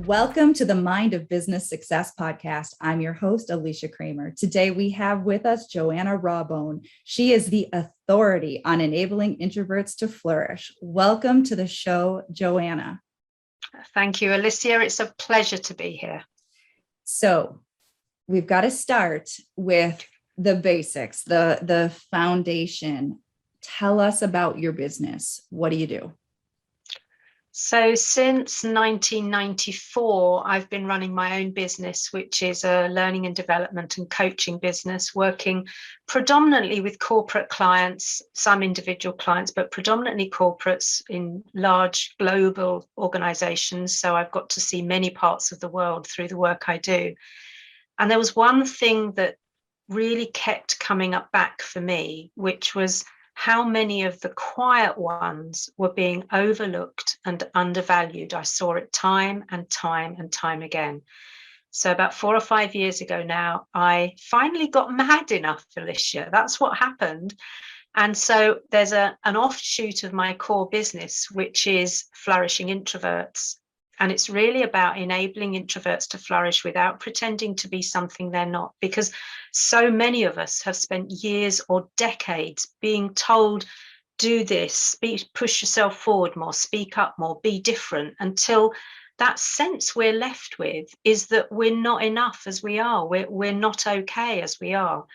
Welcome to the Mind of Business Success podcast. I'm your host, Alicia Kramer. Today we have with us Joanna Rawbone. She is the authority on enabling introverts to flourish. Welcome to the show, Joanna. Thank you, Alicia. It's a pleasure to be here. So we've got to start with the basics, the foundation. Tell us about your business. What do you do? So since 1994, I've been running my own business, which is a learning and development and coaching business, working predominantly with corporate clients, some individual clients, but predominantly corporates in large global organizations. So I've got to see many parts of the world through the work I do. And there was one thing that really kept coming up back for me, which was how many of the quiet ones were being overlooked and undervalued. I saw it time and time and time again. So about 4 or 5 years ago now, I finally got mad enough, Alicia. That's what happened. And so there's an offshoot of my core business, which is Flourishing Introverts. And it's really about enabling introverts to flourish without pretending to be something they're not, because so many of us have spent years or decades being told, do this, push yourself forward more, speak up more, be different, until that sense we're left with is that we're not enough as we are. We're not okay as we are.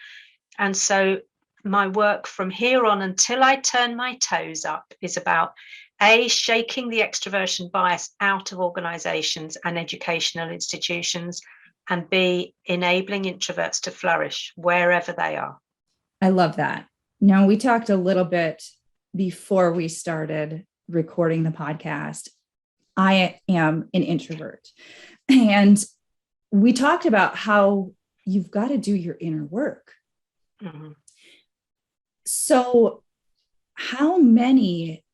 And so my work from here on until I turn my toes up is about A, shaking the extroversion bias out of organizations and educational institutions, and B, enabling introverts to flourish wherever they are. I love that. Now, we talked a little bit before we started recording the podcast. I am an introvert, and we talked about how you've got to do your inner work. Mm-hmm. So how many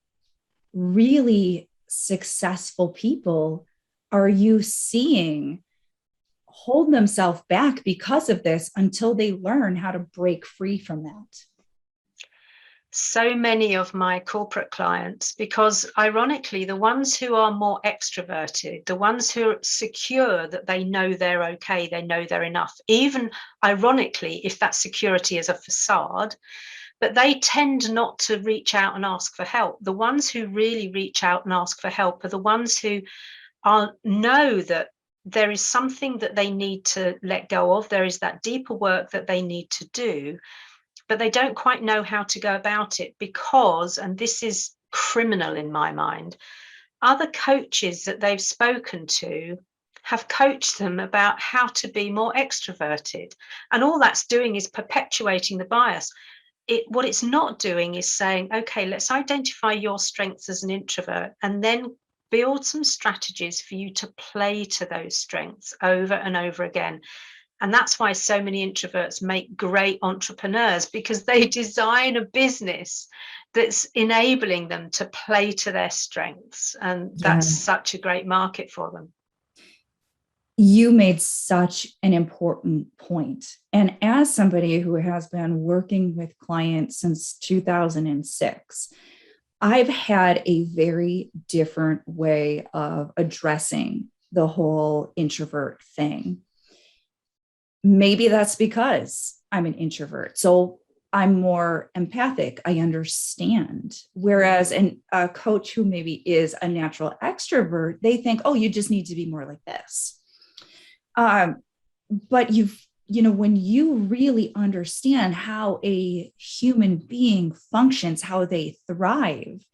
really successful people are you seeing hold themselves back because of this until they learn how to break free from that? So many of my corporate clients, because ironically, the ones who are more extroverted, the ones who are secure that they know they're okay, they know they're enough, even ironically, if that security is a facade, but they tend not to reach out and ask for help. The ones who really reach out and ask for help are the ones who know that there is something that they need to let go of. There is that deeper work that they need to do, but they don't quite know how to go about it because, and this is criminal in my mind, other coaches that they've spoken to have coached them about how to be more extroverted. And all that's doing is perpetuating the bias. What it's not doing is saying, okay, let's identify your strengths as an introvert and then build some strategies for you to play to those strengths over and over again. And that's why so many introverts make great entrepreneurs, because they design a business that's enabling them to play to their strengths. And that's such a great market for them. You made such an important point. And as somebody who has been working with clients since 2006, I've had a very different way of addressing the whole introvert thing. Maybe that's because I'm an introvert. So I'm more empathic. I understand. Whereas a coach who maybe is a natural extrovert, they think, oh, you just need to be more like this. But when you really understand how a human being functions, how they thrive,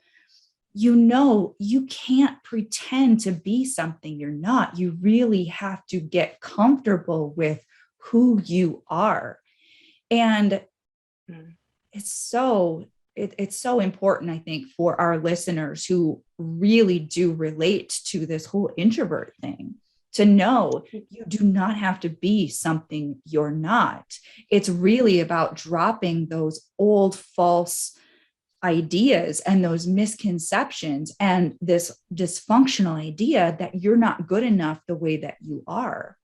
you can't pretend to be something you're not. You really have to get comfortable with who you are. And it's so important, I think, for our listeners who really do relate to this whole introvert thing, to know you do not have to be something you're not. It's really about dropping those old false ideas and those misconceptions and this dysfunctional idea that you're not good enough the way that you are.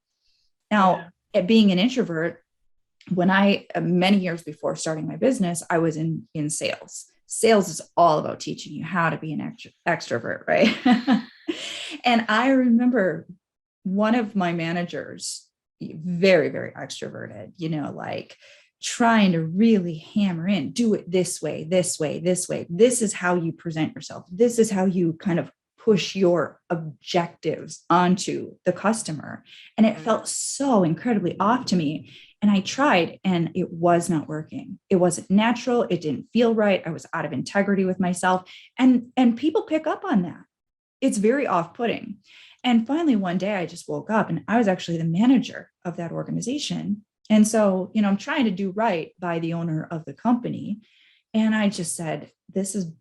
Now, being an introvert, many years before starting my business, I was in sales. Sales is all about teaching you how to be an extrovert, right? And I remember one of my managers, very, very extroverted, like trying to really hammer in, do it this way, this way, this way. This is how you present yourself. This is how you kind of push your objectives onto the customer. And it felt so incredibly off to me. And I tried, and it was not working. It wasn't natural. It didn't feel right. I was out of integrity with myself. And people pick up on that. It's very off-putting. And finally, one day I just woke up, and I was actually the manager of that organization. And so, I'm trying to do right by the owner of the company. And I just said, this is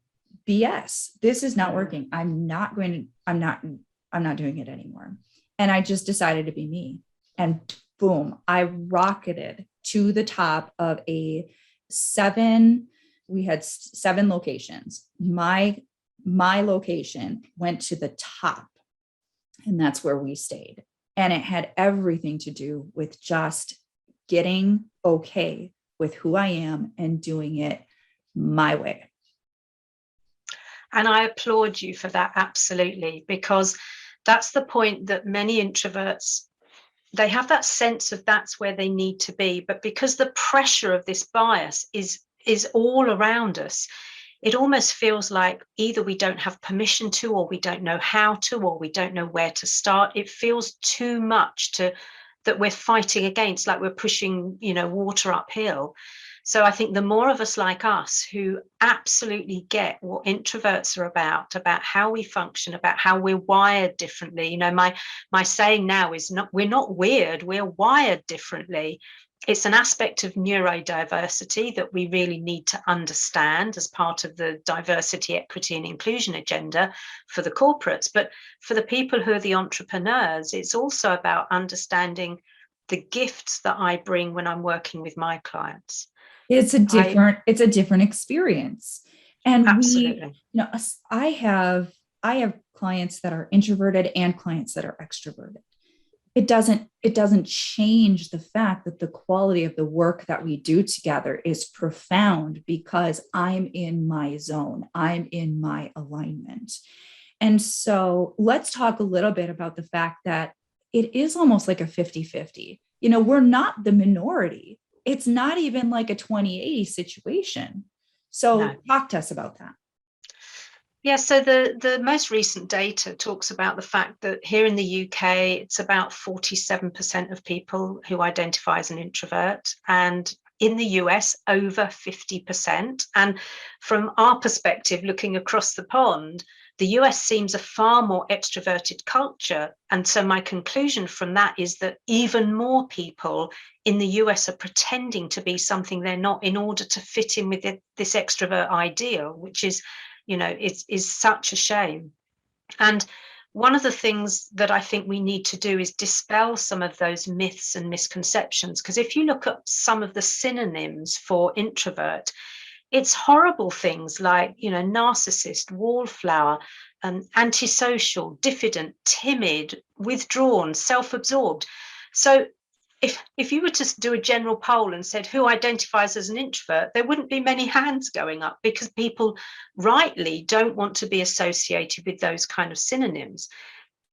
BS. This is not working. I'm not doing it anymore. And I just decided to be me. And boom, I rocketed to the top of we had 7 locations. My location went to the top, and that's where we stayed. And it had everything to do with just getting okay with who I am and doing it my way. And I applaud you for that, absolutely, because that's the point that many introverts, they have that sense of that's where they need to be. But because the pressure of this bias is all around us, it almost feels like either we don't have permission to, or we don't know how to, or we don't know where to start. It feels too much that we're fighting against, like we're pushing, water uphill. So I think the more of us like us who absolutely get what introverts are about how we function, about how we're wired differently. My saying now is we're not weird, we're wired differently. It's an aspect of neurodiversity that we really need to understand as part of the diversity, equity, and inclusion agenda for the corporates. But for the people who are the entrepreneurs, it's also about understanding the gifts that I bring when I'm working with my clients. It's a different experience. And absolutely. I have clients that are introverted and clients that are extroverted. It doesn't change the fact that the quality of the work that we do together is profound, because I'm in my zone. I'm in my alignment. And so let's talk a little bit about the fact that it is almost like a 50-50. We're not the minority. It's not even like a 20-80 situation. So talk to us about that. Yeah, so the most recent data talks about the fact that here in the UK, it's about 47% of people who identify as an introvert, and in the US, over 50%. And from our perspective, looking across the pond, the US seems a far more extroverted culture. And so my conclusion from that is that even more people in the US are pretending to be something they're not in order to fit in with this extrovert ideal, which is, is such a shame. And one of the things that I think we need to do is dispel some of those myths and misconceptions. Because if you look at some of the synonyms for introvert, it's horrible things like, narcissist, wallflower, antisocial, diffident, timid, withdrawn, self-absorbed. So if you were to do a general poll and said who identifies as an introvert, there wouldn't be many hands going up, because people rightly don't want to be associated with those kind of synonyms.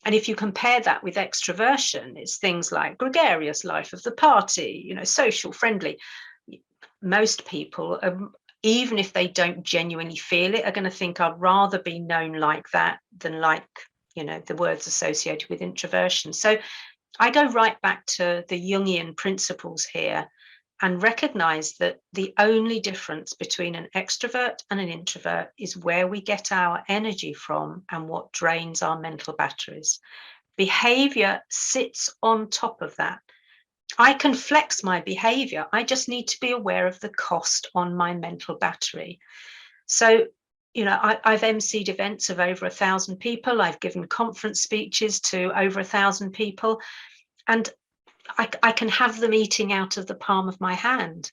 And if you compare that with extroversion, it's things like gregarious, life of the party, social, friendly. Most people, even if they don't genuinely feel it, are going to think I'd rather be known like that than like, the words associated with introversion. So I go right back to the Jungian principles here and recognize that the only difference between an extrovert and an introvert is where we get our energy from and what drains our mental batteries. Behavior sits on top of that. I can flex my behavior. I just need to be aware of the cost on my mental battery. So, I've emceed events of over 1,000 people. I've given conference speeches to over 1,000 people, and I can have them eating out of the palm of my hand,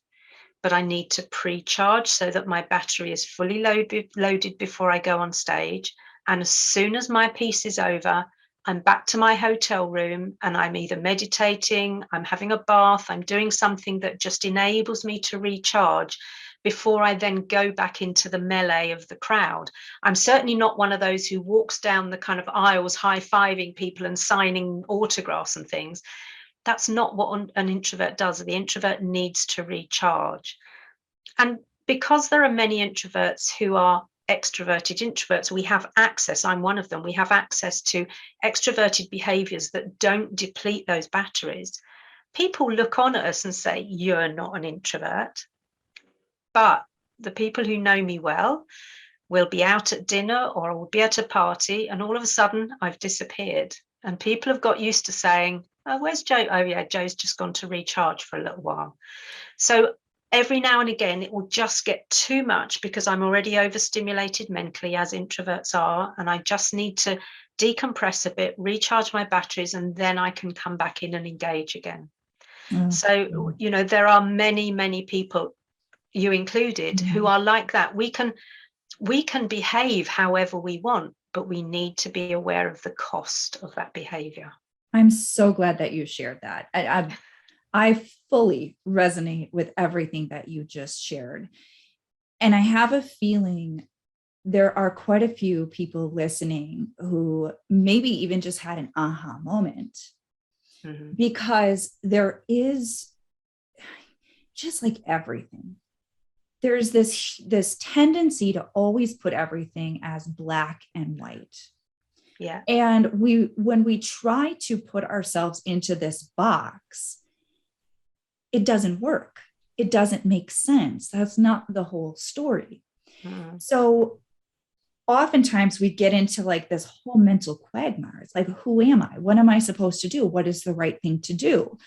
but I need to pre-charge so that my battery is fully loaded before I go on stage. And as soon as my piece is over, I'm back to my hotel room, and I'm either meditating, I'm having a bath, I'm doing something that just enables me to recharge, before I then go back into the melee of the crowd. I'm certainly not one of those who walks down the kind of aisles high-fiving people and signing autographs and things. That's not what an introvert does. The introvert needs to recharge. And because there are many introverts who are extroverted introverts, we have access, I'm one of them, we have access to extroverted behaviors that don't deplete those batteries. People look on at us and say, you're not an introvert. But the people who know me well will be out at dinner or I will be at a party, and all of a sudden I've disappeared. And people have got used to saying, oh, where's Joe? Oh, yeah, Joe's just gone to recharge for a little while. So every now and again, it will just get too much because I'm already overstimulated mentally, as introverts are, and I just need to decompress a bit, recharge my batteries, and then I can come back in and engage again. So, you know, there are many, many people, you included, who are like that. We can behave however we want, but we need to be aware of the cost of that behavior. I'm so glad that you shared that. I fully resonate with everything that you just shared. And I have a feeling there are quite a few people listening who maybe even just had an aha moment, because there is, just like everything, there's this tendency to always put everything as black and white. Yeah. And when we try to put ourselves into this box, it doesn't work. It doesn't make sense. That's not the whole story. So oftentimes we get into like this whole mental quagmire. It's like, who am I? What am I supposed to do? What is the right thing to do?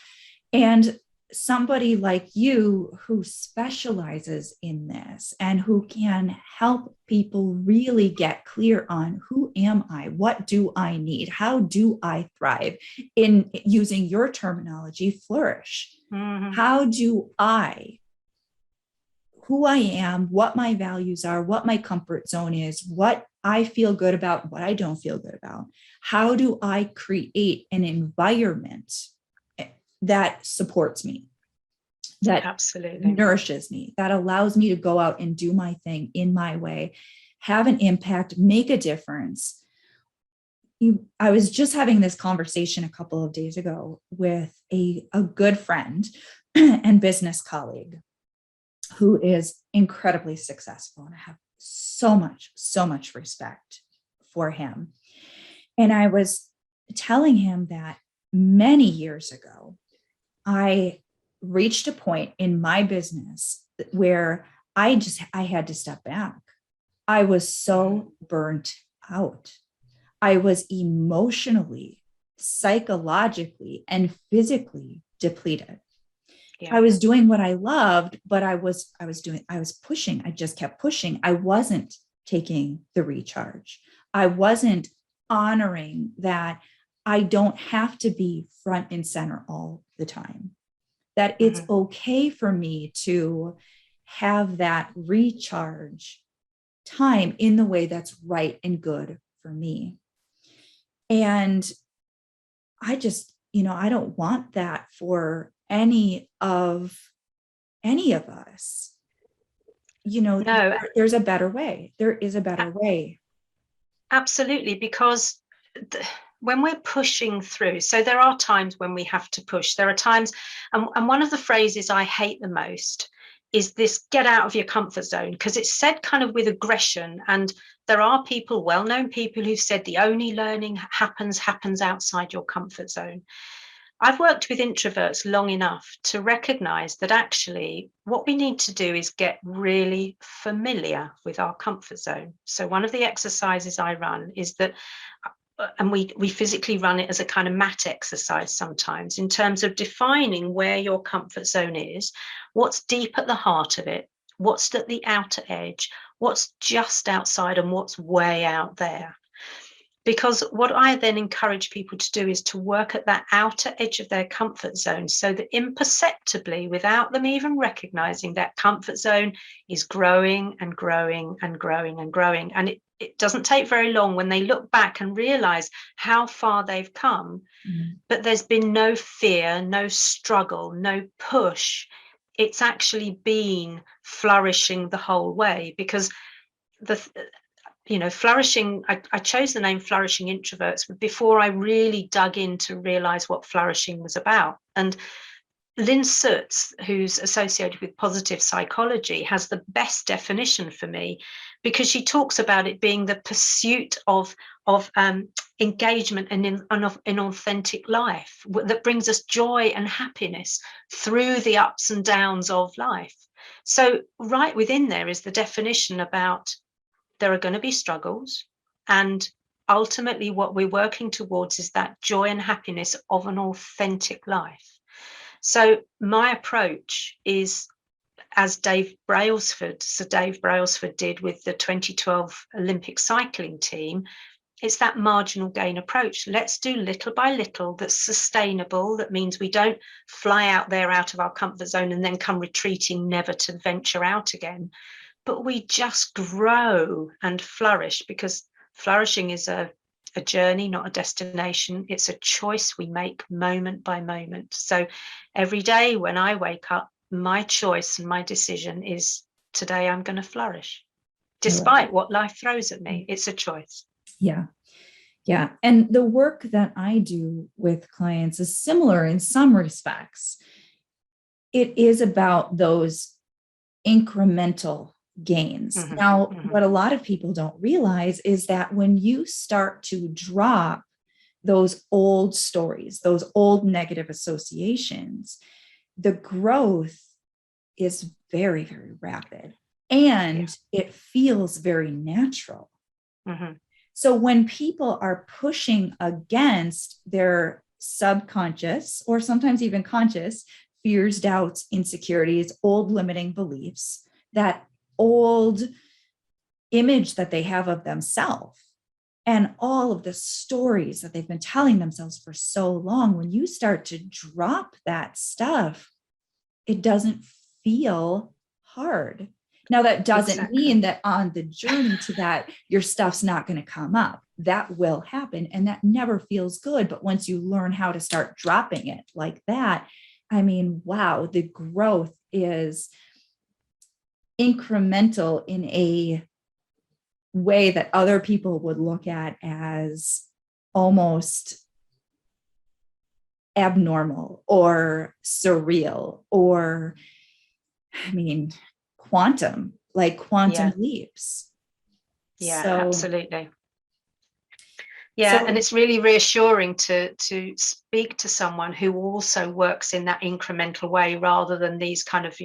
And somebody like you who specializes in this and who can help people really get clear on who am I? What do I need? How do I thrive? In using your terminology, flourish. How do I, who I am, what my values are, what my comfort zone is, what I feel good about, what I don't feel good about. How do I create an environment that supports me, that absolutely nourishes me, that allows me to go out and do my thing in my way, have an impact, make a difference. I was just having this conversation a couple of days ago with a good friend and business colleague who is incredibly successful. And I have so much respect for him. And I was telling him that many years ago, I reached a point in my business where I had to step back. I was so burnt out. I was emotionally, psychologically, and physically depleted. Yeah. I was doing what I loved, but I was pushing. I just kept pushing. I wasn't taking the recharge. I wasn't honoring that I don't have to be front and center all the time, that it's okay for me to have that recharge time in the way that's right and good for me. And I just, I don't want that for any of us. No. There's a better way. There is a better way. Absolutely, because when we're pushing through, so there are times when we have to push. There are times, and one of the phrases I hate the most is this: get out of your comfort zone, because it's said kind of with aggression. And there are people, well-known people, who've said the only learning happens outside your comfort zone. I've worked with introverts long enough to recognize that actually what we need to do is get really familiar with our comfort zone. So one of the exercises I run is that, and we physically run it as a kind of mat exercise sometimes, in terms of defining where your comfort zone is, what's deep at the heart of it, what's at the outer edge, what's just outside, and what's way out there. Because what I then encourage people to do is to work at that outer edge of their comfort zone, so that imperceptibly, without them even recognizing, that comfort zone is growing and growing and growing and growing. And it doesn't take very long when they look back and realize how far they've come, but there's been no fear, no struggle, no push. it's actually been flourishing the whole way, because flourishing, I chose the name Flourishing Introverts before I really dug in to realize what flourishing was about. And Lynn Sutz, who's associated with positive psychology, has the best definition for me, because she talks about it being the pursuit of engagement and in authentic life that brings us joy and happiness through the ups and downs of life. So right within there is the definition about there are going to be struggles, and ultimately what we're working towards is that joy and happiness of an authentic life. So my approach is, as Sir Dave Brailsford did with the 2012 Olympic cycling team, it's that marginal gain approach. Let's do little by little that's sustainable. That means we don't fly out there out of our comfort zone and then come retreating, never to venture out again. But we just grow and flourish, because flourishing is a journey, not a destination. It's a choice we make moment by moment. So every day when I wake up, my choice and my decision is, today I'm going to flourish, despite what life throws at me. It's a choice. Yeah. Yeah. And the work that I do with clients is similar in some respects. It is about those incremental gains. Mm-hmm. Now, Mm-hmm. what a lot of people don't realize is that when you start to drop those old stories, those old negative associations, the growth is very, very rapid, and it feels very natural. Mm-hmm. So when people are pushing against their subconscious or sometimes even conscious fears, doubts, insecurities, old limiting beliefs, that old image that they have of themselves, and all of the stories that they've been telling themselves for so long, when you start to drop that stuff, it doesn't feel hard. Now, that doesn't mean that on the journey to that, your stuff's not going to come up. That will happen, and that never feels good. But once you learn how to start dropping it like that, I mean, wow, the growth is incremental in a way that other people would look at as almost abnormal or surreal, or, I mean, quantum leaps. Yeah, so, absolutely. Yeah, and it's really reassuring to speak to someone who also works in that incremental way, rather than these kind of,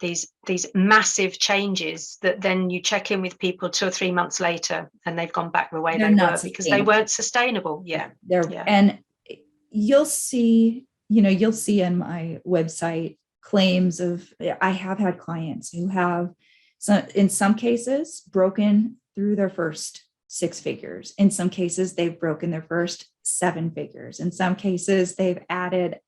these massive changes that then you check in with people 2 or 3 months later and they've gone back the way they were because they weren't sustainable. And you'll see in my website claims of, I have had clients who have, in some cases, broken through their first 6 figures. In some cases, they've broken their first 7 figures. In some cases, they've added,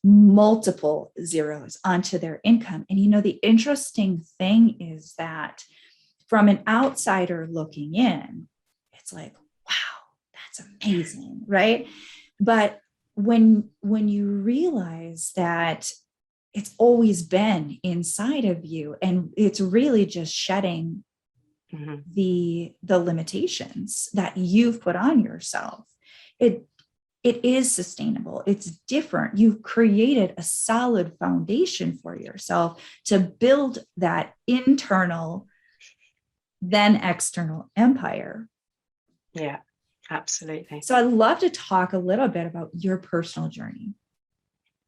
multiple zeros onto their income. And, the interesting thing is that from an outsider looking in, it's like, wow, that's amazing, right? But when you realize that it's always been inside of you, and it's really just shedding the limitations that you've put on yourself, it is sustainable. It's different. You've created a solid foundation for yourself to build that internal, then external empire. Yeah, absolutely. So I'd love to talk a little bit about your personal journey.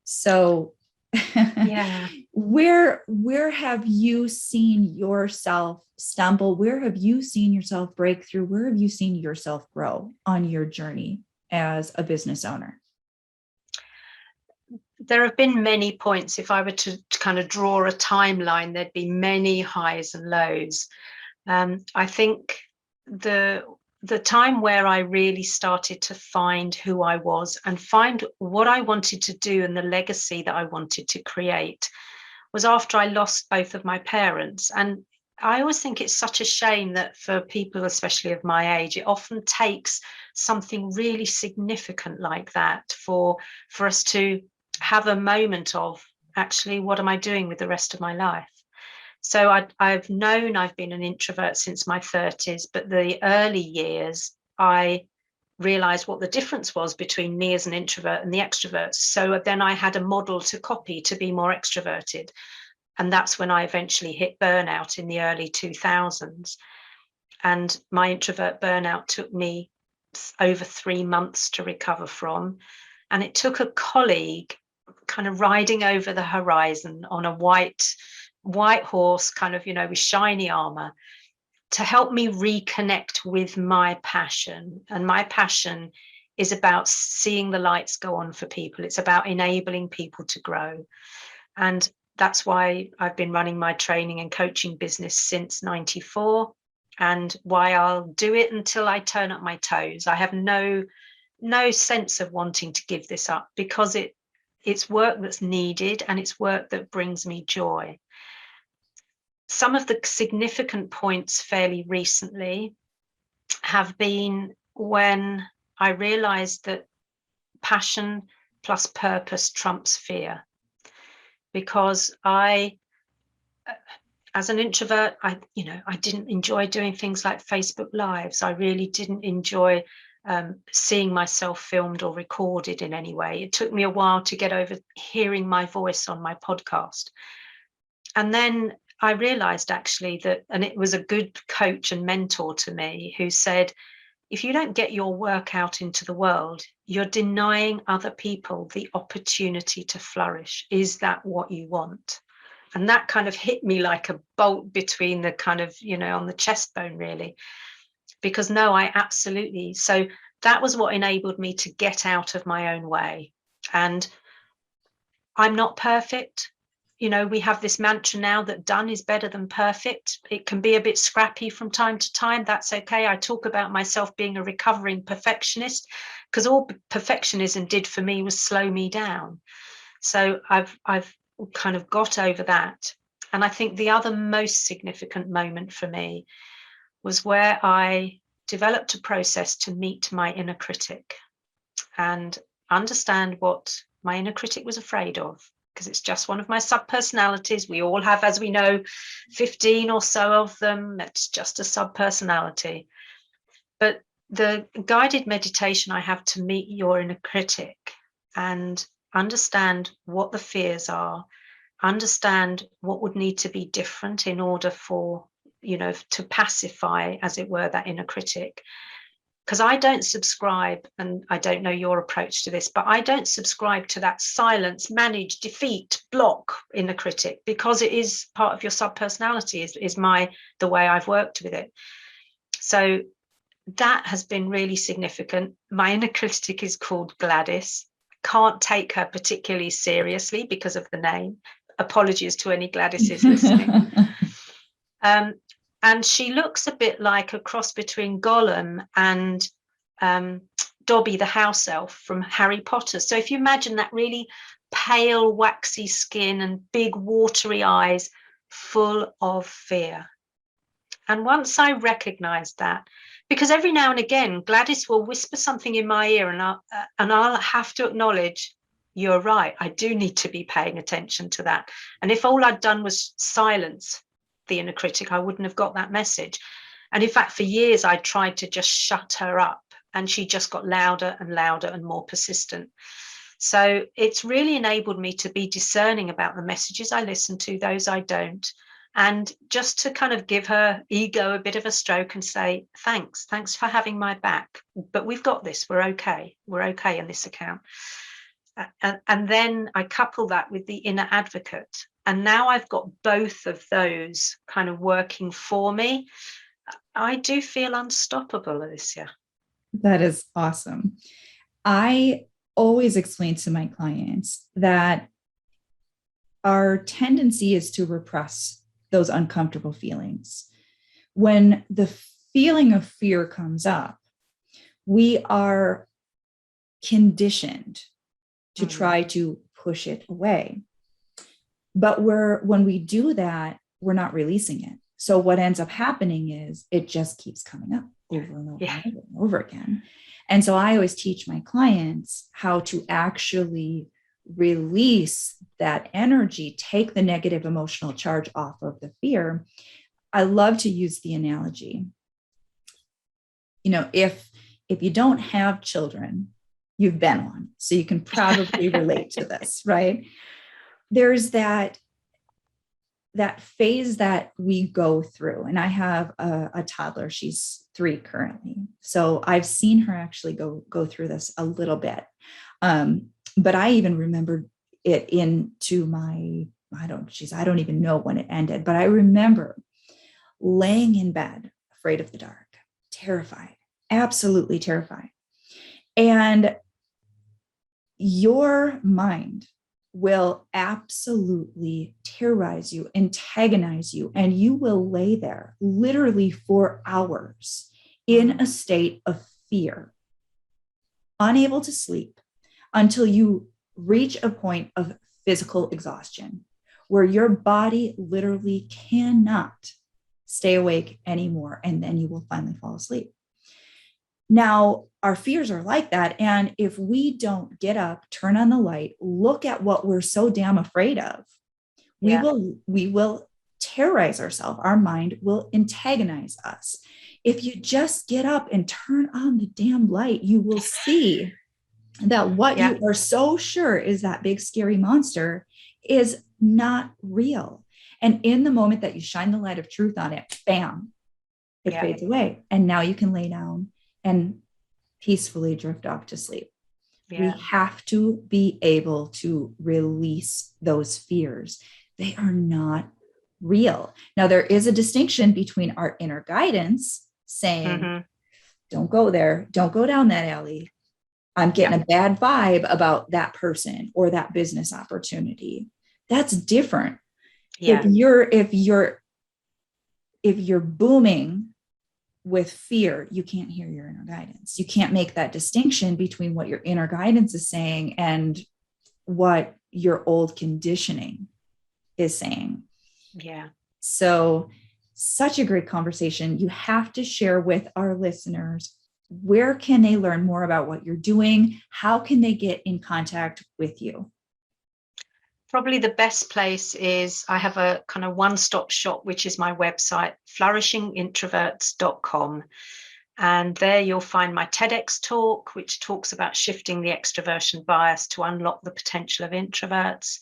So where have you seen yourself stumble? Where have you seen yourself break through? Where have you seen yourself grow on your journey as a business owner? There have been many points. If I were to kind of draw a timeline, there'd be many highs and lows. I think the time where I really started to find who I was and find what I wanted to do and the legacy that I wanted to create was after I lost both of my parents. And I always think it's such a shame that for people, especially of my age, it often takes something really significant like that for us to have a moment of actually, what am I doing with the rest of my life? So I've known I've been an introvert since my 30s, but the early years, I realized what the difference was between me as an introvert and the extroverts. So then I had a model to copy to be more extroverted. And that's when I eventually hit burnout in the early 2000s. And my introvert burnout took me over 3 months to recover from. And it took a colleague kind of riding over the horizon on a white horse, kind of, with shiny armor, to help me reconnect with my passion. And my passion is about seeing the lights go on for people. It's about enabling people to grow. And that's why I've been running my training and coaching business since 94, and why I'll do it until I turn up my toes. I have no sense of wanting to give this up, because it's work that's needed, and it's work that brings me joy. Some of the significant points fairly recently have been when I realized that passion plus purpose trumps fear. Because as an introvert, I didn't enjoy doing things like Facebook Lives. I really didn't enjoy seeing myself filmed or recorded in any way. It took me a while to get over hearing my voice on my podcast. And then I realized actually that, and it was a good coach and mentor to me who said, if you don't get your work out into the world, you're denying other people the opportunity to flourish. Is that what you want? And that kind of hit me like a bolt between the kind of, on the chest bone, really. Because no, I absolutely. So that was what enabled me to get out of my own way. And I'm not perfect. We have this mantra now that done is better than perfect. It can be a bit scrappy from time to time. That's okay. I talk about myself being a recovering perfectionist, because all perfectionism did for me was slow me down. So I've kind of got over that. And I think the other most significant moment for me was where I developed a process to meet my inner critic and understand what my inner critic was afraid of. Because it's just one of my sub-personalities. We all have, as we know, 15 or so of them. It's just a sub-personality. But the guided meditation I have to meet your inner critic and understand what the fears are, understand what would need to be different in order for, to pacify, as it were, that inner critic. Because I don't subscribe, and I don't know your approach to this, but I don't subscribe to that silence, manage, defeat, block inner critic, because it is part of your sub-personality, is the way I've worked with it. So that has been really significant. My inner critic is called Gladys. Can't take her particularly seriously because of the name. Apologies to any Gladyses listening. And she looks a bit like a cross between Gollum and Dobby the house elf from Harry Potter. So if you imagine that really pale, waxy skin and big, watery eyes, full of fear. And once I recognized that, because every now and again, Gladys will whisper something in my ear, and I'll have to acknowledge, you're right, I do need to be paying attention to that. And if all I'd done was silence the inner critic, I wouldn't have got that message. And in fact, for years, I tried to just shut her up, and she just got louder and louder and more persistent. So it's really enabled me to be discerning about the messages I listen to, those I don't, and just to kind of give her ego a bit of a stroke and say, thanks for having my back, but we've got this, we're okay in this account. And then I couple that with the inner advocate. And now I've got both of those kind of working for me. I do feel unstoppable, Alicia. That is awesome. I always explain to my clients that our tendency is to repress those uncomfortable feelings. When the feeling of fear comes up, we are conditioned to try to push it away. But when we do that, we're not releasing it. So what ends up happening is it just keeps coming up over and over and over again. And so I always teach my clients how to actually release that energy, take the negative emotional charge off of the fear, I love to use the analogy. If you don't have children, you've been one, so you can probably relate to this, right? There's that phase that we go through. And I have a toddler. She's 3 currently. So I've seen her actually go through this a little bit. But I even remember it into my, I don't even know when it ended, but I remember laying in bed, afraid of the dark, terrified, absolutely terrified. And your mind will absolutely terrorize you, antagonize you, and you will lay there literally for hours in a state of fear, unable to sleep until you reach a point of physical exhaustion where your body literally cannot stay awake anymore, and then you will finally fall asleep. Now, our fears are like that. And if we don't get up, turn on the light, look at what we're so damn afraid of, we will terrorize ourselves. Our mind will antagonize us. If you just get up and turn on the damn light, you will see that what you are so sure is that big, scary monster is not real. And in the moment that you shine the light of truth on it, bam, it fades away. And now you can lay down and peacefully drift off to sleep. We have to be able to release those fears. They are not real. Now, there is a distinction between our inner guidance saying, don't go there, don't go down that alley. I'm getting a bad vibe about that person or that business opportunity. That's different. If you're booming with fear, you can't hear your inner guidance. You can't make that distinction between what your inner guidance is saying and what your old conditioning is saying. Yeah. So, such a great conversation. You have to share with our listeners, where can they learn more about what you're doing? How can they get in contact with you? Probably the best place is I have a kind of one-stop shop, which is my website, flourishingintroverts.com. And there you'll find my TEDx talk, which talks about shifting the extroversion bias to unlock the potential of introverts.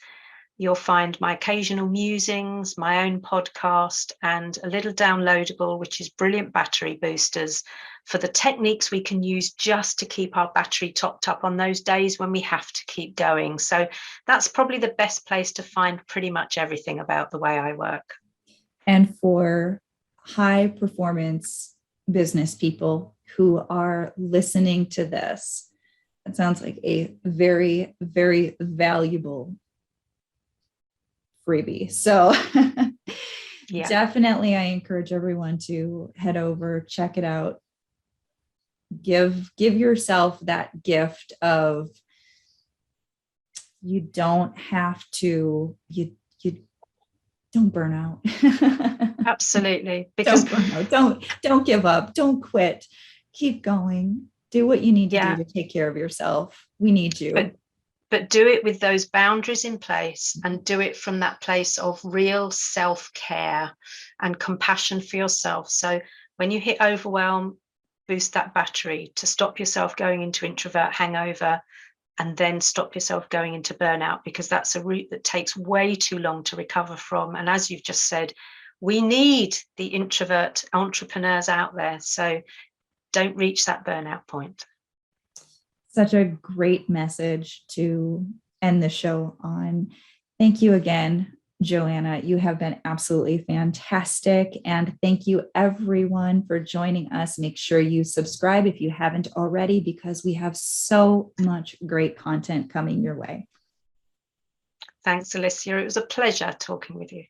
You'll find my occasional musings, my own podcast, and a little downloadable, which is brilliant battery boosters for the techniques we can use just to keep our battery topped up on those days when we have to keep going. So that's probably the best place to find pretty much everything about the way I work. And for high performance business people who are listening to this, it sounds like a very, very valuable freebie. So definitely, I encourage everyone to head over, check it out. Give yourself that gift of, you don't have to, you don't burn out. Absolutely. Because don't burn out. Don't give up. Don't quit. Keep going. Do what you need to do to take care of yourself. We need you. But do it with those boundaries in place, and do it from that place of real self-care and compassion for yourself. So when you hit overwhelm, boost that battery to stop yourself going into introvert hangover, and then stop yourself going into burnout, because that's a route that takes way too long to recover from. And as you've just said, we need the introvert entrepreneurs out there. So don't reach that burnout point. Such a great message to end the show on. Thank you again, Joanna. You have been absolutely fantastic. And thank you, everyone, for joining us. Make sure you subscribe if you haven't already, because we have so much great content coming your way. Thanks, Alicia. It was a pleasure talking with you.